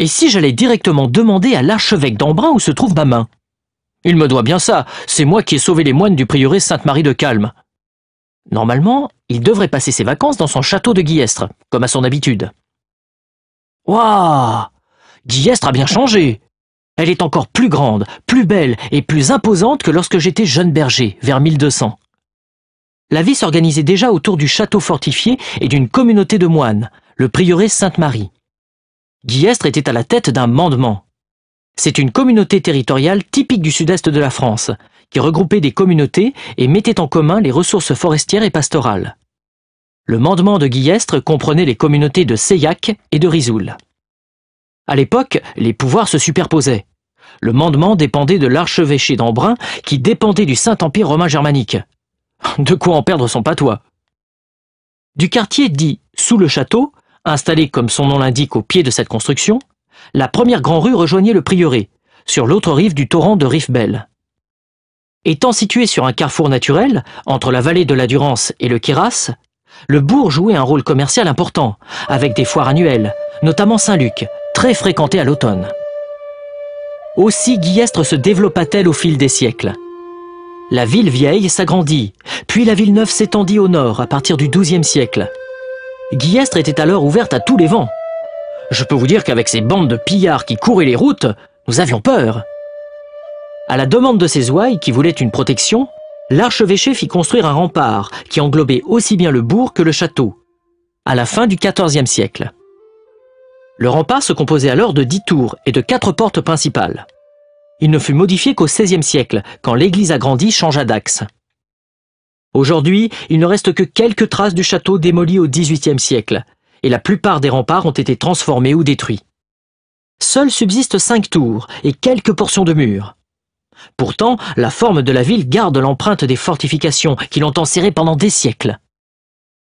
Et si j'allais directement demander à l'archevêque d'Embrun où se trouve ma main? Il me doit bien ça, c'est moi qui ai sauvé les moines du prieuré Sainte-Marie de Calme. Normalement, il devrait passer ses vacances dans son château de Guillestre, comme à son habitude. Waouh! Guillestre a bien changé. Elle est encore plus grande, plus belle et plus imposante que lorsque j'étais jeune berger, vers 1200. La vie s'organisait déjà autour du château fortifié et d'une communauté de moines, le prieuré Sainte-Marie. Guillestre était à la tête d'un mandement. C'est une communauté territoriale typique du sud-est de la France, qui regroupait des communautés et mettait en commun les ressources forestières et pastorales. Le mandement de Guillestre comprenait les communautés de Seillac et de Risoul. À l'époque, les pouvoirs se superposaient. Le mandement dépendait de l'archevêché d'Embrun, qui dépendait du Saint-Empire romain germanique. De quoi en perdre son patois. Du quartier dit « sous le château », installé comme son nom l'indique au pied de cette construction, la première grande rue rejoignait le prieuré, sur l'autre rive du torrent de Rifbel. Étant situé sur un carrefour naturel, entre la vallée de la Durance et le Queyras, le bourg jouait un rôle commercial important, avec des foires annuelles, notamment Saint-Luc, très fréquentée à l'automne. Aussi Guillestre se développa-t-elle au fil des siècles. La ville vieille s'agrandit, puis la ville neuve s'étendit au nord à partir du XIIe siècle. Guillestre était alors ouverte à tous les vents. Je peux vous dire qu'avec ces bandes de pillards qui couraient les routes, nous avions peur. À la demande de ses ouailles qui voulaient une protection, l'archevêché fit construire un rempart qui englobait aussi bien le bourg que le château, à la fin du XIVe siècle. Le rempart se composait alors de 10 tours et de 4 portes principales. Il ne fut modifié qu'au XVIe siècle, quand l'église agrandie changea d'axe. Aujourd'hui, il ne reste que quelques traces du château démoli au XVIIIe siècle, et la plupart des remparts ont été transformés ou détruits. Seuls subsistent 5 tours et quelques portions de murs. Pourtant, la forme de la ville garde l'empreinte des fortifications qui l'ont enserrée pendant des siècles.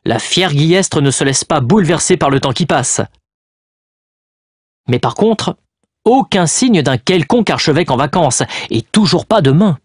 La fière Guillestre ne se laisse pas bouleverser par le temps qui passe. Mais par contre, aucun signe d'un quelconque archevêque en vacances, et toujours pas de main.